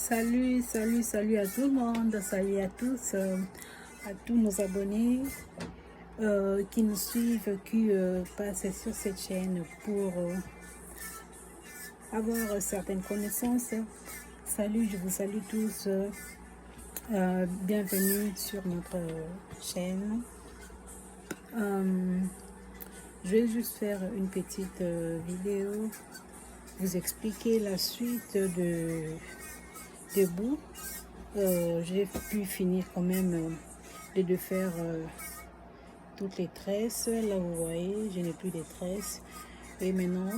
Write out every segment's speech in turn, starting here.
Salut à tout le monde, salut à tous nos abonnés qui nous suivent, qui passent sur cette chaîne pour avoir certaines connaissances. Salut, je vous salue tous, bienvenue sur notre chaîne. Je vais juste faire une petite vidéo, vous expliquer la suite de bout. J'ai pu finir quand même de faire toutes les tresses. Là vous voyez, je n'ai plus de tresses. Et maintenant,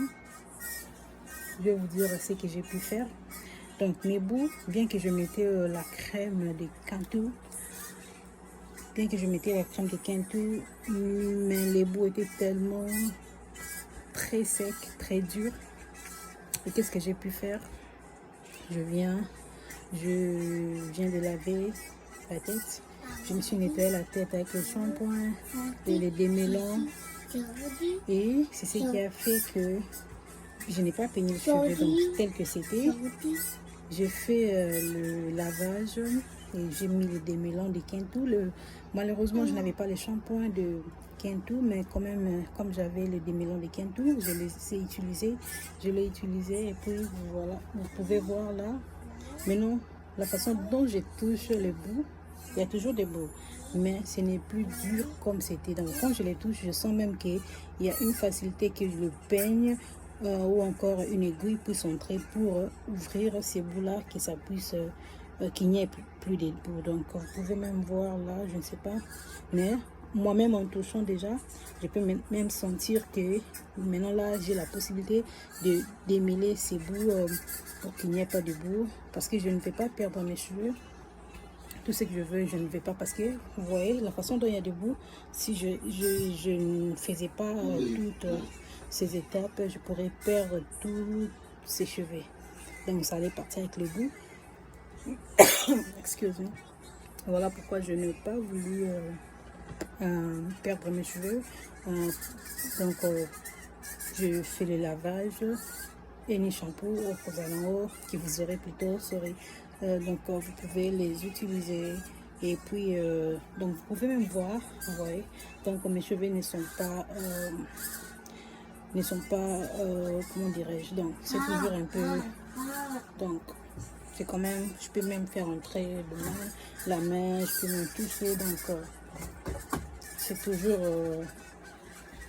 je vais vous dire ce que j'ai pu faire. Donc mes bouts, bien que je mettais la crème de Cantu, mais les bouts étaient tellement très secs, très durs. Et qu'est-ce que j'ai pu faire? Je viens de laver la tête. Je me suis nettoyé la tête avec le shampoing et les démêlants. Et c'est ce qui a fait que je n'ai pas peigné le cheveu donc tel que c'était. J'ai fait le lavage et j'ai mis le démêlant de Cantu. Malheureusement, je n'avais pas le shampoing de Cantu, mais quand même, comme j'avais le démêlant de Cantu, je l'ai utilisé. Et puis voilà, vous pouvez voir là. Maintenant, la façon dont je touche les bouts, il y a toujours des bouts, mais ce n'est plus dur comme c'était. Donc quand je les touche, je sens même qu'il y a une facilité que je le peigne ou encore une aiguille puisse entrer pour ouvrir ces bouts-là, que ça puisse, qu'il n'y ait plus de bouts. Donc vous pouvez même voir là, je ne sais pas, mais moi-même en touchant déjà, je peux même sentir que maintenant là j'ai la possibilité de démêler ces bouts pour qu'il n'y ait pas de boue, parce que je ne vais pas perdre mes cheveux. Tout ce que je veux, je ne vais pas, parce que vous voyez la façon dont il y a de boue. Si je ne faisais pas toutes ces étapes, je pourrais perdre tous ces cheveux. Donc ça allait partir avec le bout. Excusez-moi. Voilà pourquoi je n'ai pas voulu perdre mes cheveux. Donc je fais le lavage et les shampoings au haut qui vous aurez plutôt souris. Donc vous pouvez les utiliser et puis donc vous pouvez même voir, vous voyez, donc mes cheveux ne sont pas comment dirais-je, donc c'est toujours un peu, donc c'est quand même, je peux même faire entrer la main, je peux même toucher, donc c'est toujours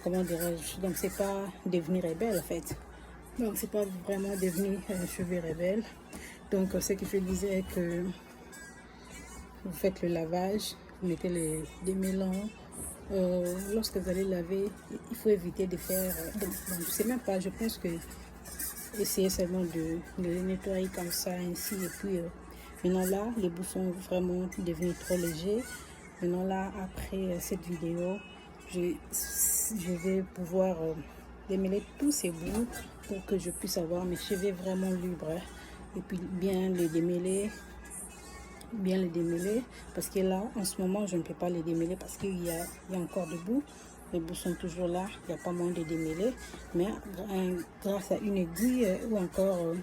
comment dirais-je, donc c'est pas devenir rebelle en fait. Donc c'est pas vraiment devenir cheveux rebelle. Donc ce que je disais, que vous faites le lavage, vous mettez les démêlants. Lorsque vous allez laver, il faut éviter de faire donc je sais même pas, je pense que essayez seulement de les nettoyer comme ça ainsi, et puis maintenant là les bouts sont vraiment devenus trop légers. Maintenant là, après cette vidéo, je vais pouvoir démêler tous ces bouts pour que je puisse avoir mes cheveux vraiment libres, hein. Et puis bien les démêler, parce que là en ce moment je ne peux pas les démêler parce qu'il y a encore des bouts. Les bouts sont toujours là, il n'y a pas moyen de démêler, mais grâce à une aiguille ou encore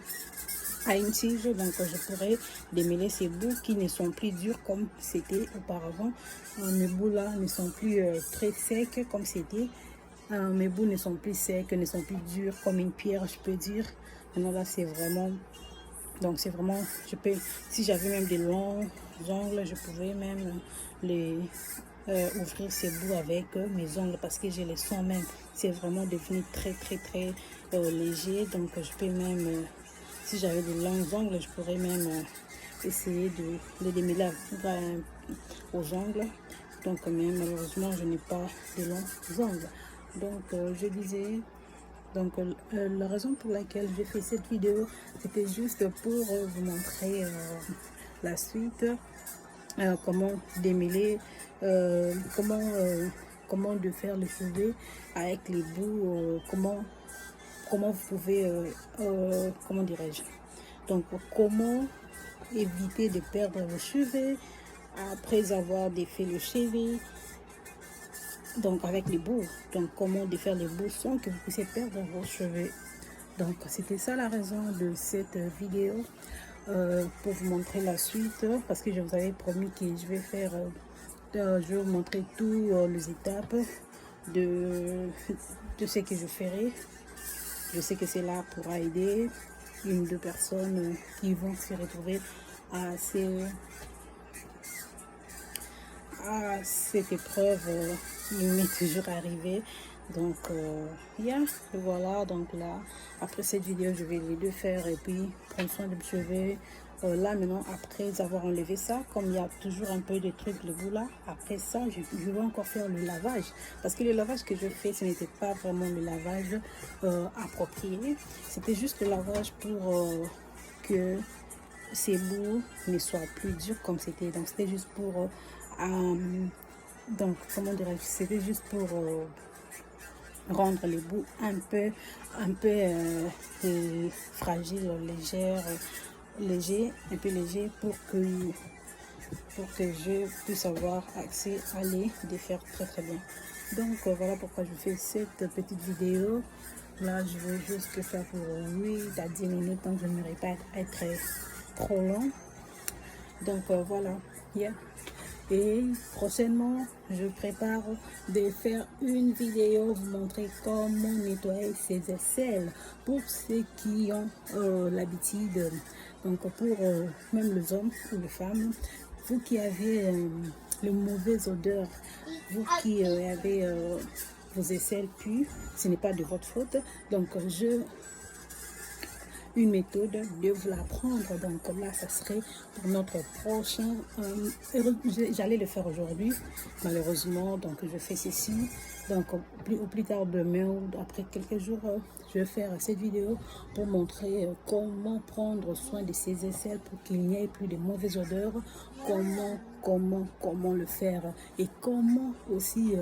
à une tige, donc je pourrais démêler ces bouts qui ne sont plus durs comme c'était auparavant. Mes bouts là ne sont plus très secs comme c'était. Mes bouts ne sont plus secs, ne sont plus durs comme une pierre, je peux dire. Maintenant là c'est vraiment, donc c'est vraiment, je peux, si j'avais même des longs ongles, je pouvais même les ouvrir ces bouts avec mes ongles, parce que je les sens même, c'est vraiment devenu très léger. Donc je peux même si j'avais de longs ongles, je pourrais même essayer de les démêler aux ongles. Donc mais malheureusement je n'ai pas de longs ongles. Donc je disais, donc la raison pour laquelle j'ai fait cette vidéo, c'était juste pour vous montrer la suite, comment démêler, comment de faire les cheveux avec les bouts, comment vous pouvez, comment dirais-je, donc comment éviter de perdre vos cheveux après avoir défait le cheveu, donc avec les bouts, donc comment défaire les bouts sans que vous puissiez perdre vos cheveux. Donc c'était ça la raison de cette vidéo. pour vous montrer la suite, parce que je vous avais promis que je vais faire, je vais vous montrer toutes les étapes de, de ce que je ferai. Je sais que cela pourra aider une ou deux personnes qui vont se retrouver à, à cette épreuve qui m'est toujours arrivée. Donc, voilà, donc là, après cette vidéo, je vais les deux faire et puis prendre soin de mes cheveux. Là, maintenant, après avoir enlevé ça, comme il y a toujours un peu de trucs le bout là, après ça, je vais encore faire le lavage. Parce que le lavage que je fais, ce n'était pas vraiment le lavage approprié. C'était juste le lavage pour que ces bouts ne soient plus durs comme c'était. Donc, c'était juste pour... donc, comment dirais-je, c'était juste pour rendre les bouts un peu fragiles, léger, un peu léger pour que je puisse avoir accès à les défaire très bien. Donc voilà pourquoi je fais cette petite vidéo. Là, je veux juste le faire pour 8 à 10 minutes, donc je n'aimerais pas être trop long. Donc voilà, Et prochainement, je prépare de faire une vidéo vous montrer comment nettoyer ses aisselles pour ceux qui ont l'habitude, donc pour même les hommes ou les femmes, vous qui avez le mauvais odeur, vous qui avez vos aisselles puent, ce n'est pas de votre faute. Donc une méthode de vous l'apprendre. Donc là, ça serait pour notre prochain. J'allais le faire aujourd'hui, malheureusement. Donc je fais ceci. Donc au plus tard demain ou après quelques jours, je vais faire cette vidéo pour montrer comment prendre soin de ses aisselles pour qu'il n'y ait plus de mauvaises odeurs. Comment le faire et comment aussi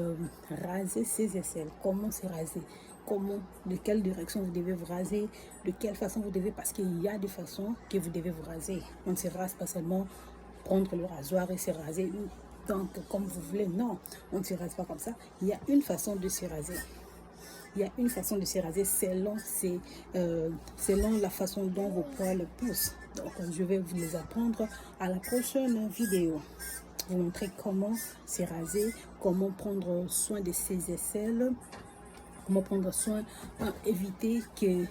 raser ses aisselles. Comment se raser. Comment, de quelle direction vous devez vous raser, de quelle façon vous devez, parce qu'il y a des façons que vous devez vous raser. On ne se rase pas seulement prendre le rasoir et se raser, donc comme vous voulez, non, on ne se rase pas comme ça. Il y a une façon de se raser. Il y a une façon de se raser selon la façon dont vos poils poussent. Donc je vais vous les apprendre à la prochaine vidéo. Vous montrer comment se raser, comment prendre soin de ses aisselles, comment prendre soin, éviter qu'il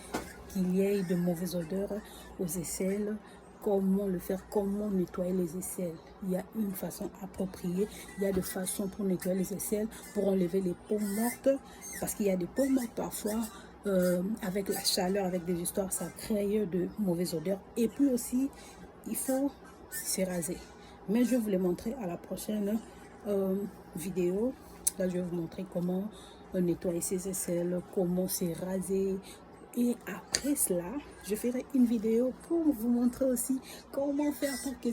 y ait de mauvaises odeurs aux aisselles, comment le faire, comment nettoyer les aisselles. Il y a une façon appropriée, il y a des façons pour nettoyer les aisselles, pour enlever les peaux mortes, parce qu'il y a des peaux mortes parfois, avec la chaleur, avec des histoires, ça crée de mauvaises odeurs. Et puis aussi, il faut se raser. Mais je vais vous les montrer à la prochaine vidéo. Là, je vais vous montrer comment nettoyer ses aisselles, comment se raser. Et après cela, je ferai une vidéo pour vous montrer aussi comment faire pour que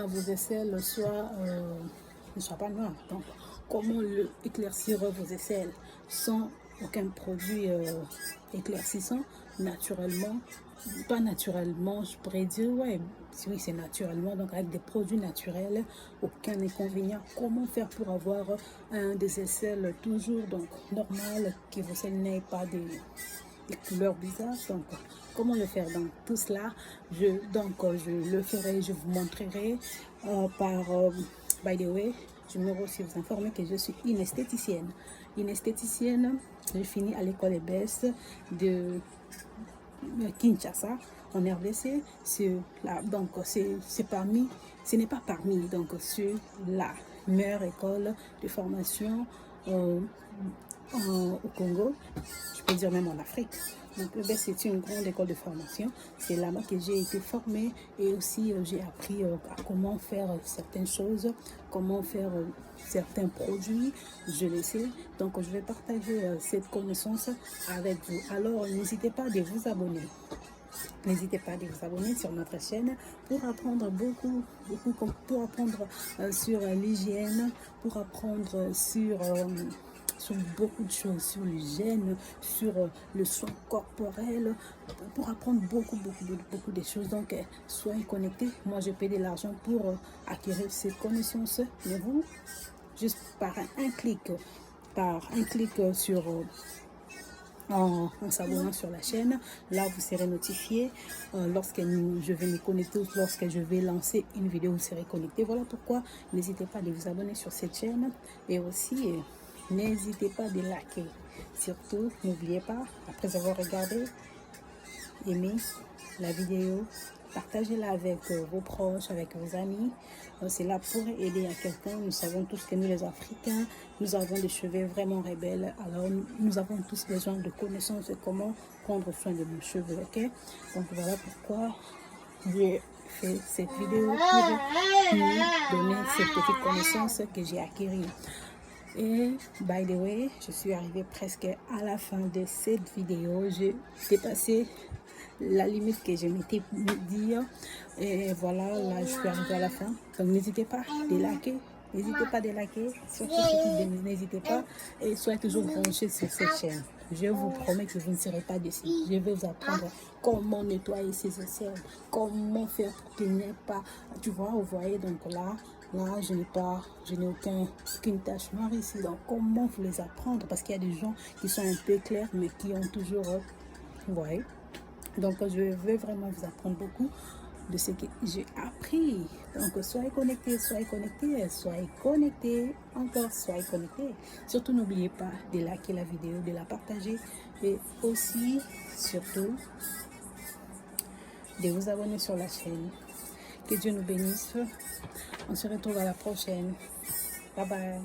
vos aisselles ne soient pas noires. Donc, comment éclaircir vos aisselles sans aucun produit éclaircissant, naturellement. Pas naturellement, je pourrais dire, ouais, oui, c'est naturellement, donc avec des produits naturels, aucun inconvénient. Comment faire pour avoir des aisselles toujours donc normales, que vos aisselles n'aient pas des couleurs bizarres. Donc, comment le faire? Donc, tout cela, je le ferai, je vous montrerai par, by the way, je me aussi vous informer que je suis une esthéticienne. Une esthéticienne, j'ai fini à l'école EBS de Kinshasa en RDC. Donc c'est parmi, ce n'est pas parmi, donc c'est la meilleure école de formation au Congo, je peux dire même en Afrique. Donc c'est une grande école de formation, c'est là-bas que j'ai été formée et aussi j'ai appris à comment faire certaines choses, comment faire certains produits, je le sais. Donc je vais partager cette connaissance avec vous. Alors n'hésitez pas de vous abonner. N'hésitez pas à vous abonner sur notre chaîne pour apprendre beaucoup, pour apprendre sur l'hygiène, pour apprendre sur beaucoup de choses, sur l'hygiène, sur le soin corporel, pour apprendre beaucoup de choses. Donc, soyez connectés. Moi, je paie de l'argent pour acquérir ces connaissances. Mais vous, juste par un clic sur en s'abonnant sur la chaîne. Là, vous serez notifié lorsque je vais me connecter, lorsque je vais lancer une vidéo, vous serez connecté. Voilà pourquoi n'hésitez pas à vous abonner sur cette chaîne et aussi n'hésitez pas à liker. Surtout, n'oubliez pas, après avoir regardé, aimez la vidéo, partagez-la avec vos proches, avec vos amis. C'est là pour aider à quelqu'un. Nous savons tous que nous les Africains, nous avons des cheveux vraiment rebelles. Alors nous avons tous besoin de connaissances de comment prendre soin de nos cheveux, ok? Donc voilà pourquoi j'ai fait cette vidéo pour vous donner ces petites connaissances que j'ai acquises. Et by the way, je suis arrivée presque à la fin de cette vidéo. J'ai dépassé la limite que je m'étais dit. Et voilà, là je suis arrivée à la fin. Donc n'hésitez pas à liker. N'hésitez pas à liker. Surtout, n'hésitez pas. Et soyez toujours branchés sur cette chaîne. Je vous promets que vous ne serez pas déçus. Je vais vous apprendre comment nettoyer ces aisselles. Comment faire pour qu'il n'y ait pas. Tu vois, vous voyez, donc là, je n'ai aucune tache noire ici. Donc, comment vous les apprendre? Parce qu'il y a des gens qui sont un peu clairs, mais qui ont toujours, vous voyez. Donc, je veux vraiment vous apprendre beaucoup de ce que j'ai appris. Donc, soyez connectés, soyez connectés, soyez connectés, encore soyez connectés. Surtout, n'oubliez pas de liker la vidéo, de la partager et aussi, surtout, de vous abonner sur la chaîne. Que Dieu nous bénisse. On se retrouve à la prochaine. Bye bye.